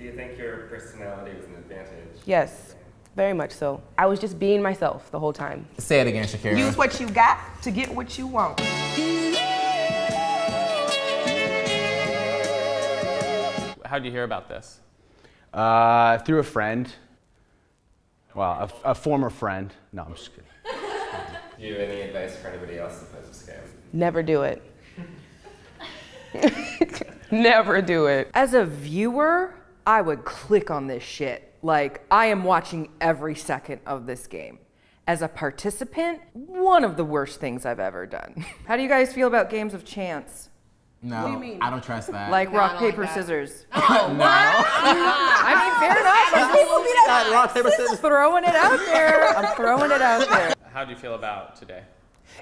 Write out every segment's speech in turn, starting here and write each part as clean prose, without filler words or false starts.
Do you think your personality was an advantage? Yes, very much so. I was just being myself the whole time. Say it again, Shakira. Use what you got to get what you want. How'd you hear about this? Through a friend. Well, a former friend. No, I'm just kidding. Do you have any advice for anybody else that plays this game? Never do it. Never do it. As a viewer, I would click on this shit. Like, I am watching every second of this game. As a participant, one of the worst things I've ever done. How do you guys feel about games of chance? No, What do you mean? I don't trust that. Like No, rock, I don't like paper, that. scissors. Oh, no. I mean, fair enough. People be that Rock, paper, scissors. Throwing it out there. I'm throwing it out there. How'd you feel about today?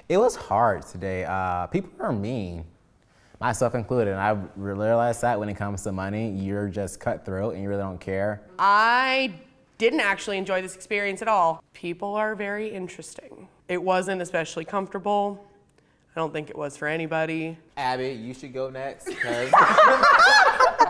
It was hard today. People are mean, myself included. And I realized that when it comes to money, you're just cutthroat and you really don't care. I didn't actually enjoy this experience at all. People are very interesting. It wasn't especially comfortable. I don't think it was for anybody. Abby, you should go next. Because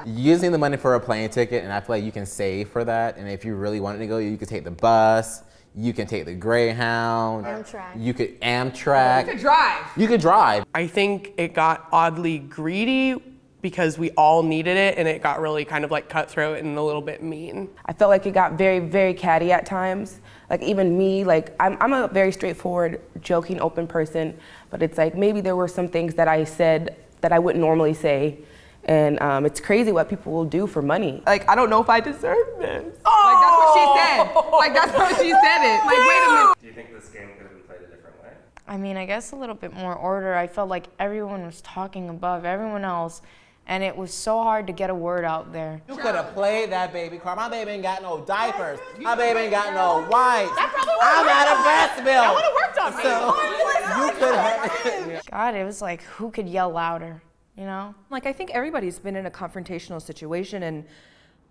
using the money for a plane ticket, and I feel like you can save for that. And if you really wanted to go, you could take the bus, you can take the Greyhound. Amtrak. You could Amtrak. You could drive. You could drive. I think it got oddly greedy because we all needed it, and it got really kind of like cutthroat and a little bit mean. I felt like it got very, very catty at times. Like even me, like I'm a very straightforward, joking, open person, but it's like maybe there were some things that I said that I wouldn't normally say. And it's crazy what people will do for money. Like, I don't know if I deserve this. Like, that's what she said. Like, that's how she said it. Like, wait a minute. Do you think this game could have been played a different way? I mean, I guess a little bit more order. I felt like everyone was talking above everyone else, and it was so hard to get a word out there. You could have played that baby car. My baby ain't got no diapers. My baby ain't got no wipes. I'm out of breast milk. That would have worked on me. So you could have. God, it was like, who could yell louder, you know? Like I think everybody's been in a confrontational situation and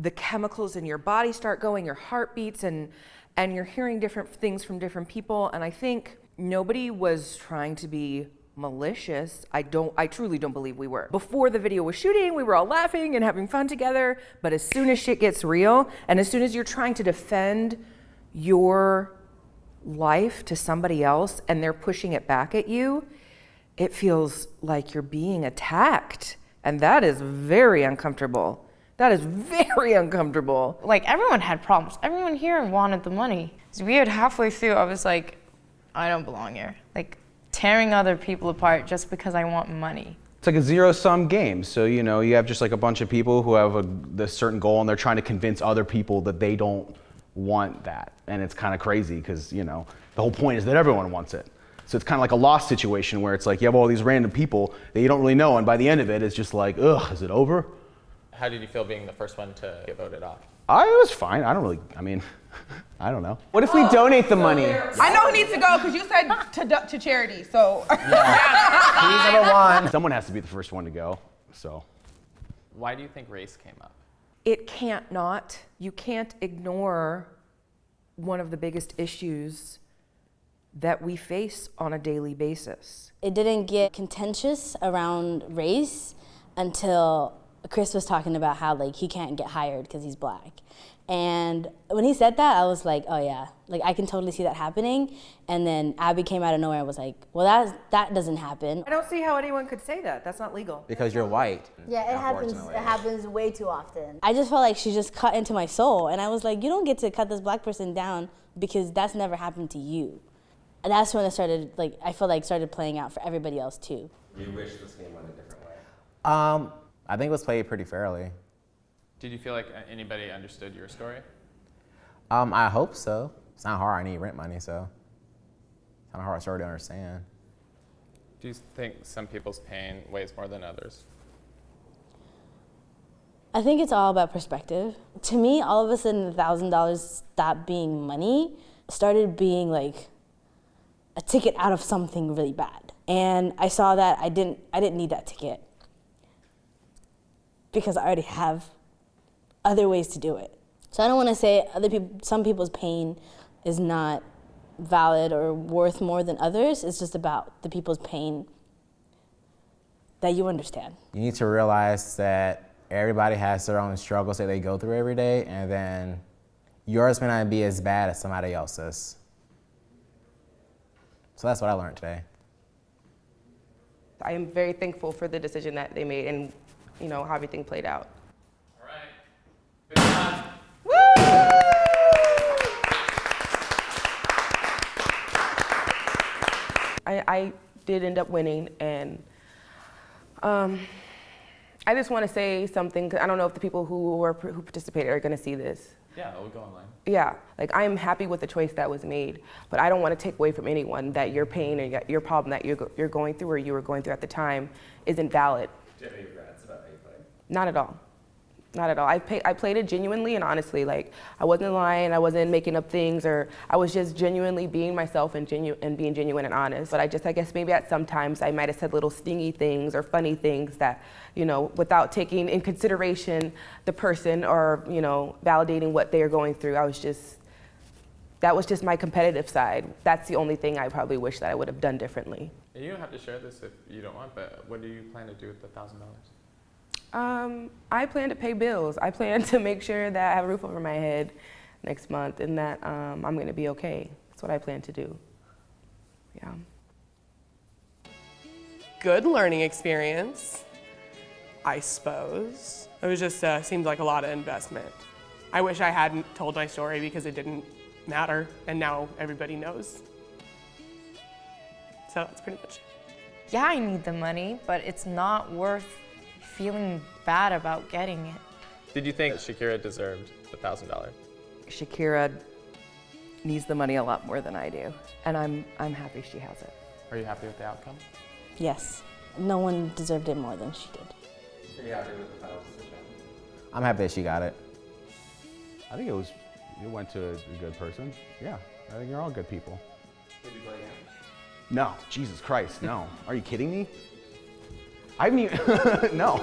the chemicals in your body start going, your heart beats, and you're hearing different things from different people. And I think nobody was trying to be malicious. I truly don't believe we were. Before the video was shooting, we were all laughing and having fun together. But as soon as shit gets real, and as soon as you're trying to defend your life to somebody else and they're pushing it back at you, it feels like you're being attacked. And that is very uncomfortable. That is very uncomfortable. Like, everyone had problems. Everyone here wanted the money. It's weird, halfway through, I was like, I don't belong here. Like, tearing other people apart just because I want money. It's like a zero-sum game. So, you know, you have just like a bunch of people who have a certain goal and they're trying to convince other people that they don't want that. And it's kind of crazy because, you know, the whole point is that everyone wants it. So it's kind of like a lost situation where it's like you have all these random people that you don't really know, and by the end of it, it's just like, ugh, is it over? How did you feel being the first one to get voted off? I was fine. I mean, I don't know. What if we donate the money? I know who needs to go because you said to charity, so. He's number one. Someone has to be the first one to go, so. Why do you think race came up? It can't not. You can't ignore one of the biggest issues that we face on a daily basis. It didn't get contentious around race until Chris was talking about how like he can't get hired because he's black. And when he said that, I was like, oh yeah, like I can totally see that happening. And then Abby came out of nowhere and was like, well, that doesn't happen. I don't see how anyone could say that. That's not legal. Because you're white. Yeah, it happens way too often. I just felt like she just cut into my soul. And I was like, you don't get to cut this black person down because that's never happened to you. And that's when it started, like, I feel like started playing out for everybody else too. Do you wish this game went a different way? I think it was played pretty fairly. Did you feel like anybody understood your story? I hope so. It's not hard. I need rent money, so it's not a hard story to understand. Do you think some people's pain weighs more than others? I think it's all about perspective. To me, all of a sudden, $1,000 stopped being money, started being like a ticket out of something really bad. And I saw that I didn't need that ticket because I already have other ways to do it. So I don't want to say some people's pain is not valid or worth more than others. It's just about the people's pain that you understand. You need to realize that everybody has their own struggles that they go through every day, and then yours may not be as bad as somebody else's. So that's what I learned today. I am very thankful for the decision that they made and, you know, how everything played out. All right. Big time. I did end up winning, and I just want to say something, 'cause I don't know if the people who participated are going to see this. Yeah, we'll go online. Yeah, like I am happy with the choice that was made, but I don't want to take away from anyone that your pain or your problem that you're going through or you were going through at the time isn't valid. Do you have any regrets about how you played? Not at all. Not at all. I played it genuinely and honestly. Like, I wasn't lying, I wasn't making up things, or I was just genuinely being myself and being genuine and honest. But I guess maybe at some times I might have said little stingy things or funny things that, you know, without taking in consideration the person or, you know, validating what they are going through. That was just my competitive side. That's the only thing I probably wish that I would have done differently. And you don't have to share this if you don't want, but what do you plan to do with the $1,000? I plan to pay bills. I plan to make sure that I have a roof over my head next month and that I'm going to be okay. That's what I plan to do. Yeah. Good learning experience, I suppose. It was just seemed like a lot of investment. I wish I hadn't told my story because it didn't matter, and now everybody knows. So that's pretty much it. Yeah, I need the money, but it's not worth feeling bad about getting it. Did you think Shakira deserved the $1,000? Shakira needs the money a lot more than I do, and I'm happy she has it. Are you happy with the outcome? Yes. No one deserved it more than she did. Are you happy with the final decision? I'm happy that she got it. I think it went to a good person. Yeah, I think you're all good people. Would you play again? No, Jesus Christ, no. Are you kidding me? I haven't even, no.